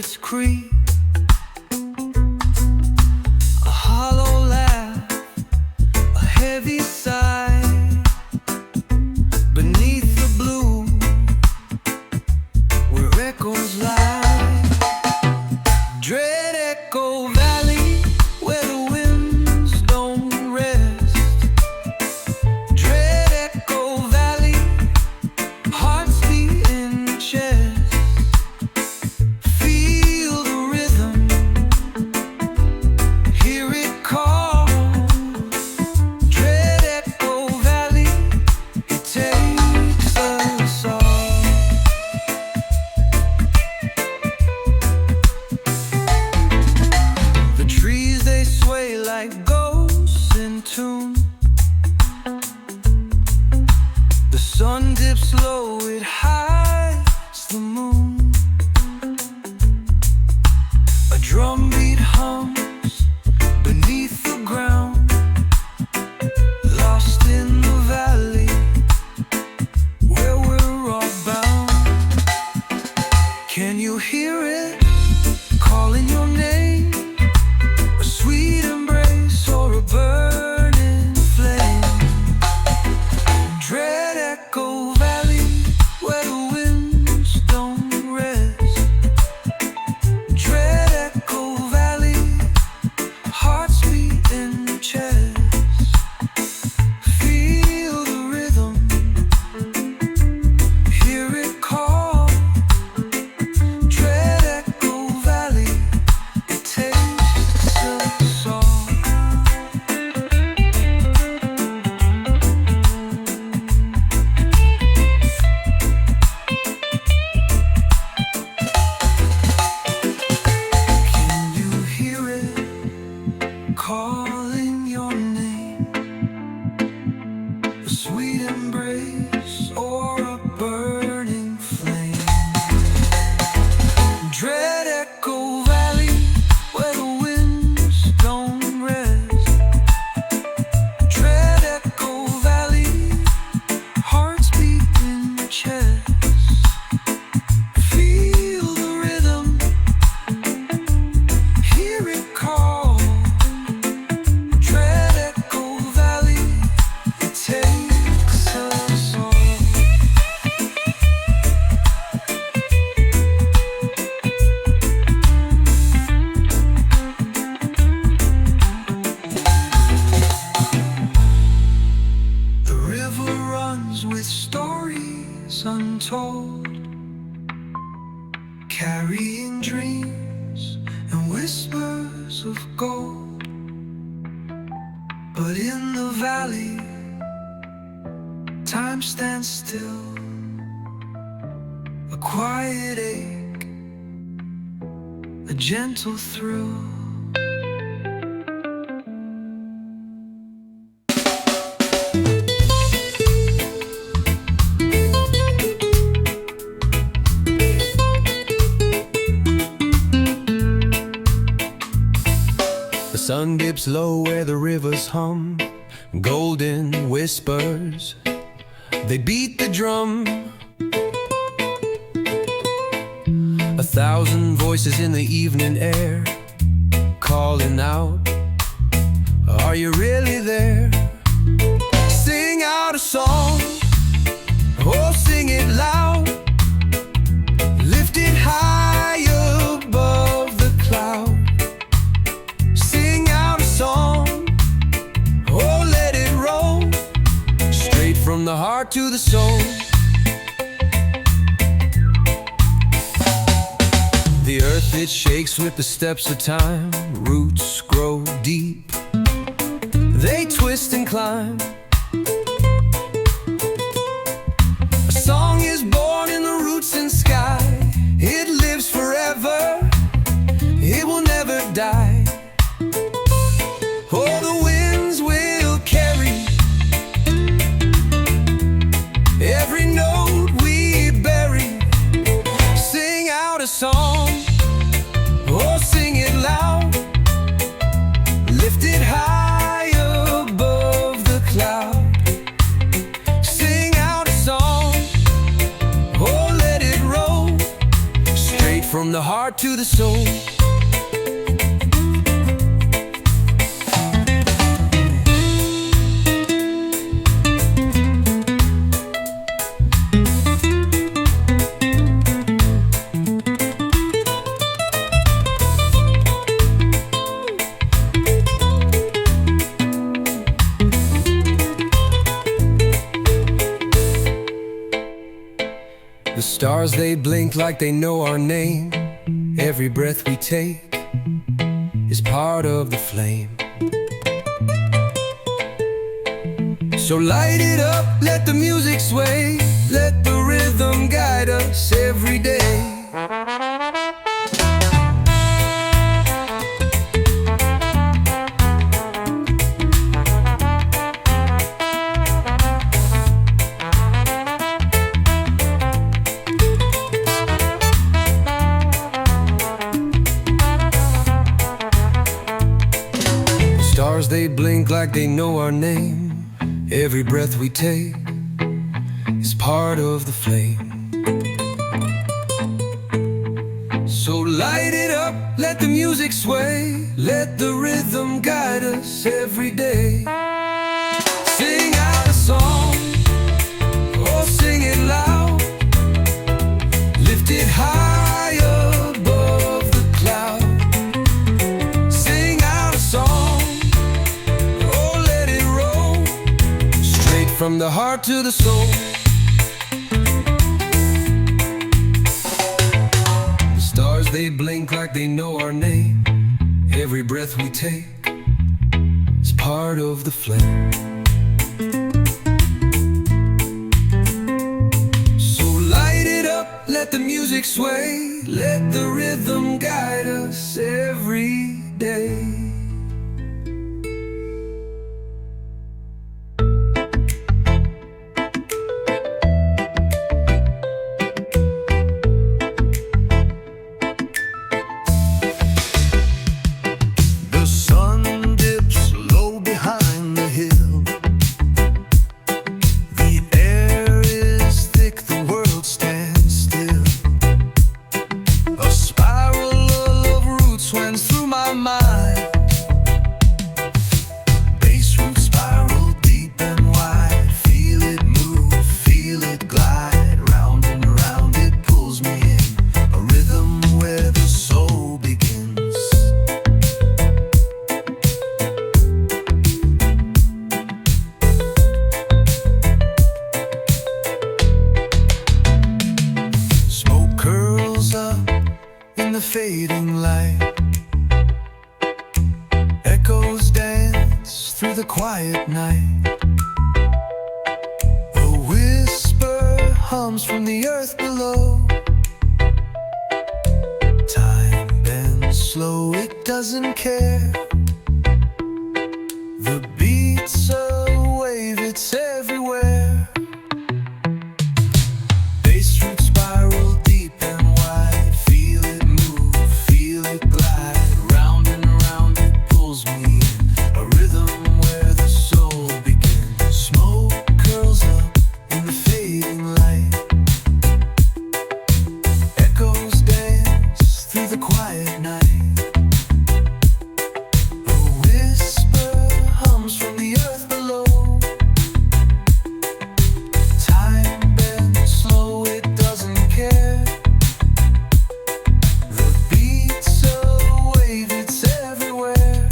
rivers creep, a hollow laugh, a heavy sigh, beneath the blue, where echoes lie. Dread Echo Valley, where the winds don't rest. Dread Echo Valley, hearts beat in chest. Feel the rhythm, hear it call. Dread Echo Valley, it takes us all. The trees, they sway like ghosts in tune. The sun dips low, it hides the moon. A drumbeat hums beneath the ground, lost in the valley where we're all bound. Can you hear it calling your name? A sweet embrace or a burning flame? Dread Echo Valley, where the winds don't rest. Dread Echo Valley, hearts beat in chest. Feel the rhythm, hear it call. Dread Echo Valley, it takes us all. Can you hear it calling your name? A sweet embrace or a burning flame? Dread Echo Valley, where the winds don't rest. Dread Echo Valley, hearts beat in chest. Feel the rhythm, hear it call. Dread Echo Valley, it takes us all. The river runs with stories untold, carrying dreams and whispers of gold. But in the valley, time stands still, a quiet ache, a gentle thrill. The sun dips low where the rivers hum, golden whispers, they beat the drum. 1,000 voices in the evening air, calling out, are you really there? Sing out a song, oh sing it loud, lift it high above the cloud. Sing out a song, oh let it roll, straight from the heart to the soul. The earth, it shakes with the steps of time, roots grow deep, they twist and climb. A song is born in the roots and sky, it lives forever, it will never die. Oh, the winds will carry every note we bury. Sing out a song, oh sing it loud, lift it high above the clouds. the heart to the soul. The stars, they blink like they know our name. Every breath we take is part of the flame. So light it up, let the music sway, let the rhythm guide us every day. Stars, they blink like they know our name. Every breath we take is part of the flame. So light it up, let the music sway, let the rhythm guide us every day. Sing out a song, oh sing it loud, lift it high above the cloud. Sing out a song, from the heart to the soul. The stars, they blink like they know our name. Every breath we take is part of the flame. So light it up, let the music sway, let the rhythm guide us every day. Bassroot spiral deep and wide, feel it move, feel it glide, round and round it pulls me in, a rhythm where the soul begins. Smoke curls up in the fading light, echoes dance through the quiet night. A whisper hums from the earth below. Time bends slow, it doesn't care. The beat's a wave, it's everywhere. Bassroot spiral deep and wide, feel it move, feel it glide, round and round it pulls me in, a rhythm where the soul begins. Smoke curls up in the fading light, echoes dance through the quiet night. A whisper hums from the earth below. Time bends slow, it doesn't care. The beat's a wave, it's everywhere.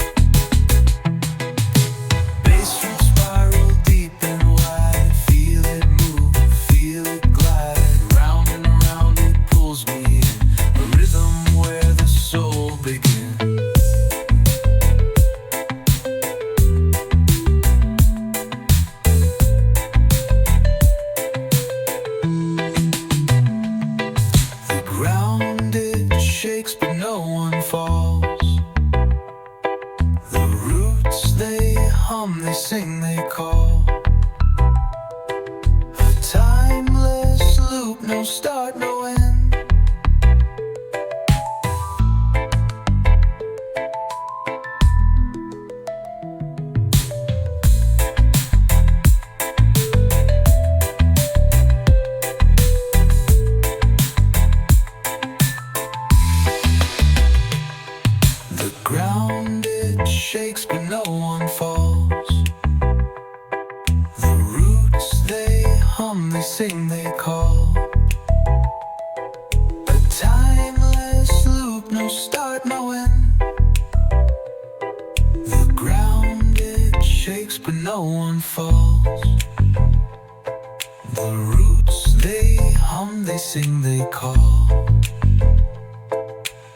Bassroot spiral deep and wide, feel it move, feel it glide, round and round it pulls me in, a rhythm where the soul begins. The ground, it shakes but no one falls. The roots, they hum, they sing, they call. A timeless loop, no start, no end. hum, they sing, they call. A timeless loop, no start, no end. The ground it shakes, but no one falls. The roots they hum, they sing, they call.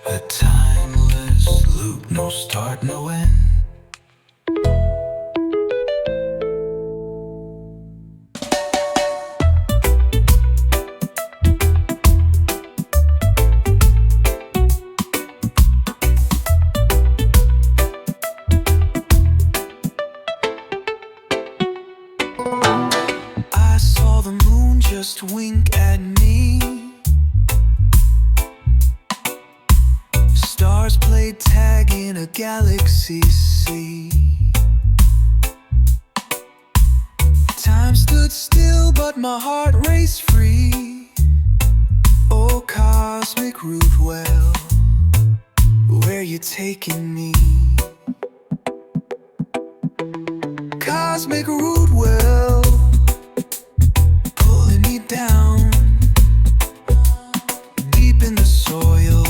A timeless loop, no start, no end. I saw the moon just wink at me. Stars played tag in a galaxy sea. Time stood still, but my heart raced free. Oh, cosmic Rootwell, where you taking me? Cosmic Rootwell, pulling me down deep in the soil,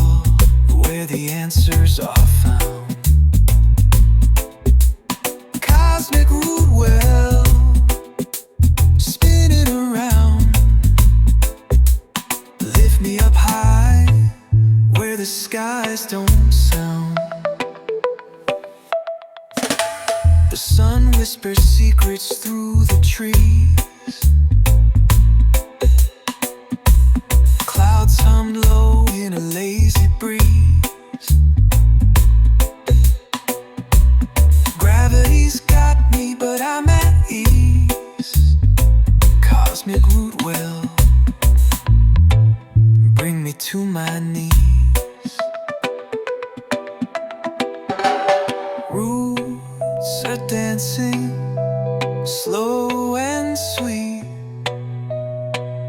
where the answers are found. Cosmic Rootwell, spinning around, lift me up high, where the skies don't sound. The sun whispers secrets through the trees. Clouds hummed low in a lazy breeze. Gravity's got me, but I'm at ease. Cosmic Rootwell, bring me to my knees. Roots are dancing, slow and sweet.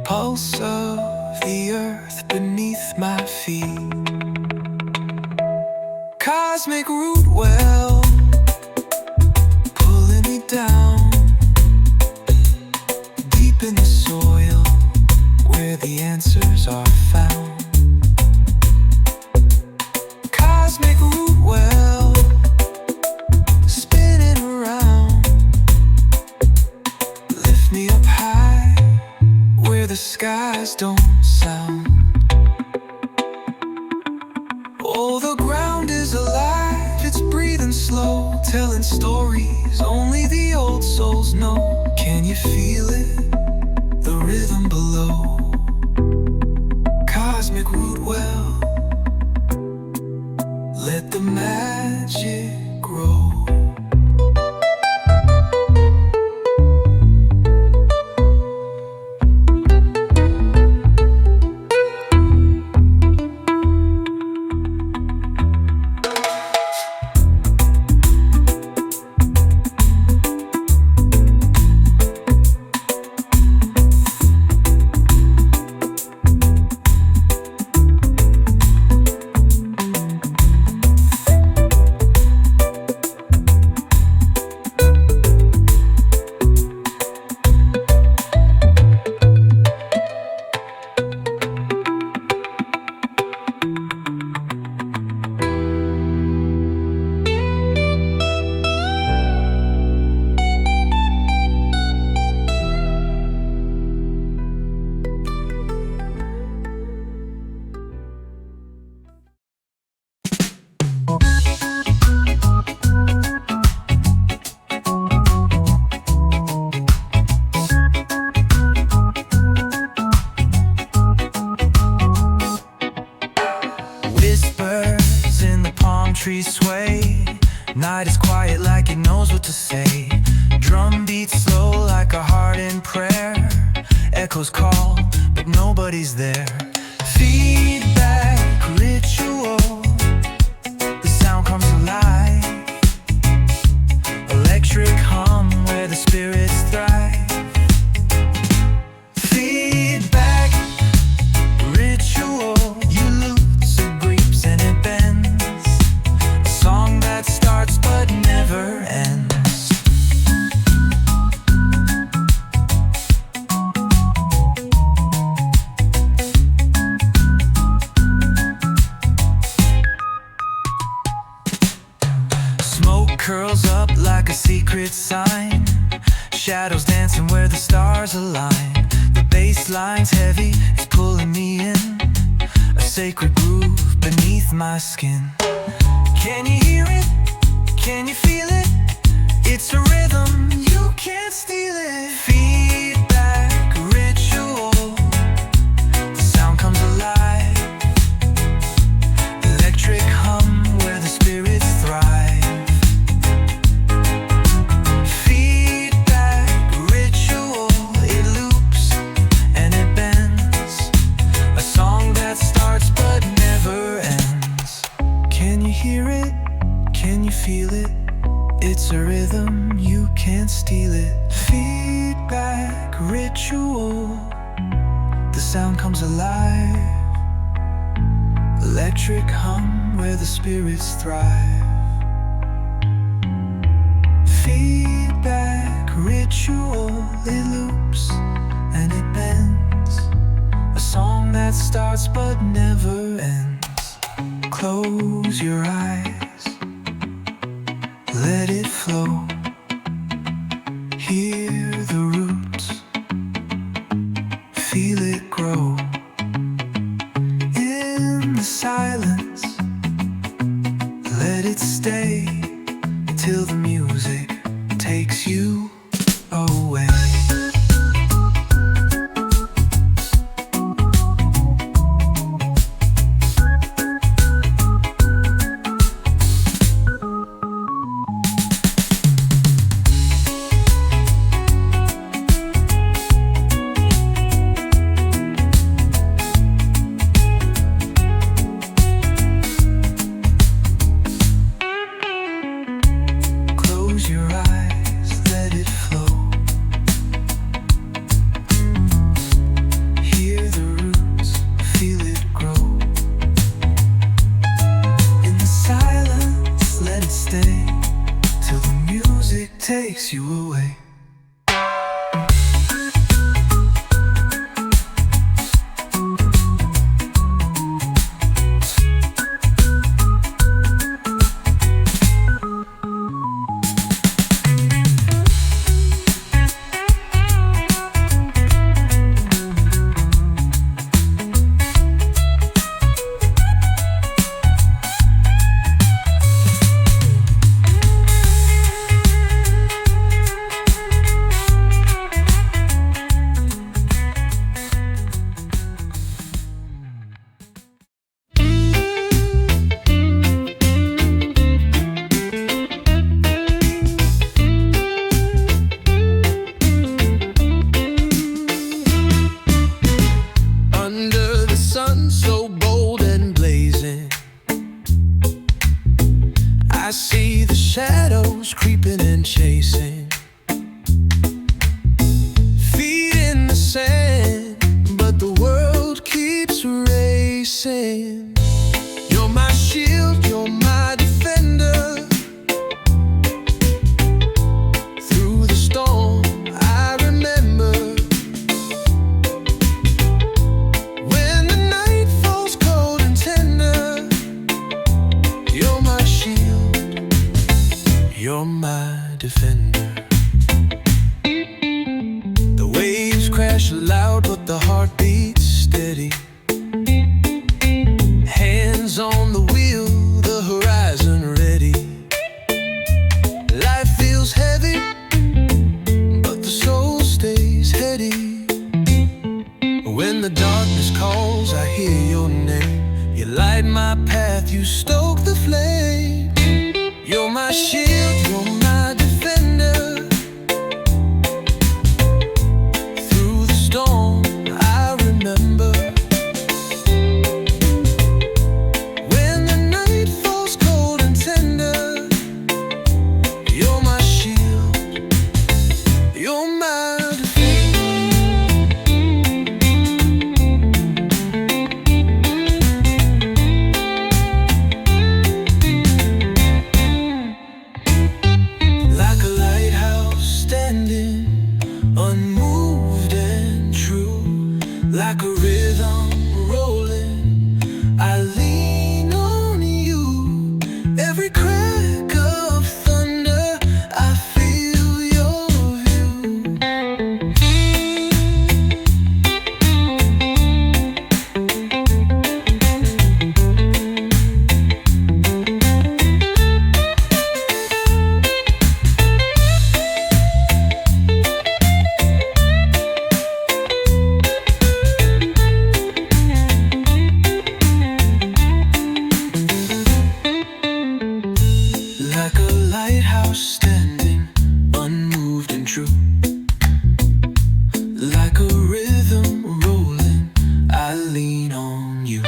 Pulse of the earth beneath my feet. Cosmic Rootwell, pulling me down deep in the soil, where the answers are found. Cosmic Rootwell, spinning around, lift me up high, where the skies don't sound. Oh, the ground is alive, it's breathing slow, telling stories only the old souls know. Can you feel it? The rhythm below. Cosmic Rootwell, let the magic grow. Trees sway, night is quiet like it knows what to say. Drum beats slow like a heart in prayer. Echoes call, but nobody's there. Feedback, ritual, the sound comes alive. Electric hum where the spirits thrive. Feedback, ritual, you lose it grieves and it bends. A song that starts but never ends. spirit sign. Shadows dancing where the stars align. The bass line's heavy, it's pulling me in. A sacred groove beneath my skin. Can you hear it? Can you feel it? It's a rhythm, you can't steal it. Feedback, ritual, the sound comes alive. Electric hum where the spirits thrive. Feedback, ritual, it loops and it bends. A song that starts but never ends. Can you hear it? Can you feel it? It's a rhythm, you can't steal it. Feedback, ritual, the sound comes alive. Electric hum where the spirits thrive. Feedback, ritual, it loops and it bends. A song that starts but never ends. Close your eyes, let it flow. Hear the roots, feel it grow. In the silence, let it stay till the music takes you away. Takes you away. I see the shadows creeping and chasing, feet in the sand, but the world keeps racing. You're my shield, you're my defender. Through the storm, I remember when the night falls cold and tender. You're my shield, you're my defender. The waves crash loud, but the heart beats steady. Hands on the wheel, the horizon ready. Life feels heavy, but the soul stays heady. When the darkness calls, I hear your name. You light my path, you stoke the flame. You're my shield, you're my defender. Through the storm, I remember when the night falls cold and tender. You're my shield, you're my unmoved and true, like a rhythm rolling. I lean on you. Every crack of thunder, I feel true. Like a rhythm rolling, I lean on you.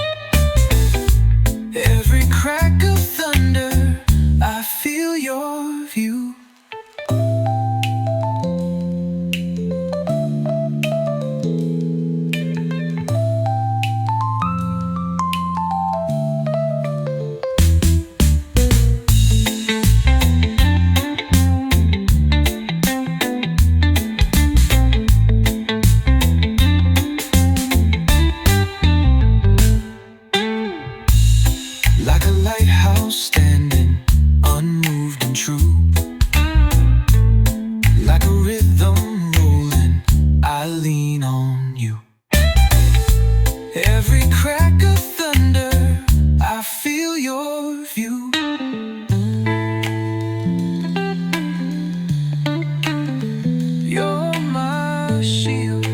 Every crack of thunder, I feel your view. Like a lighthouse standing, unmoved and true. Like a rhythm rolling, I lean on you. Every crack of thunder, I feel your view. You're my shield.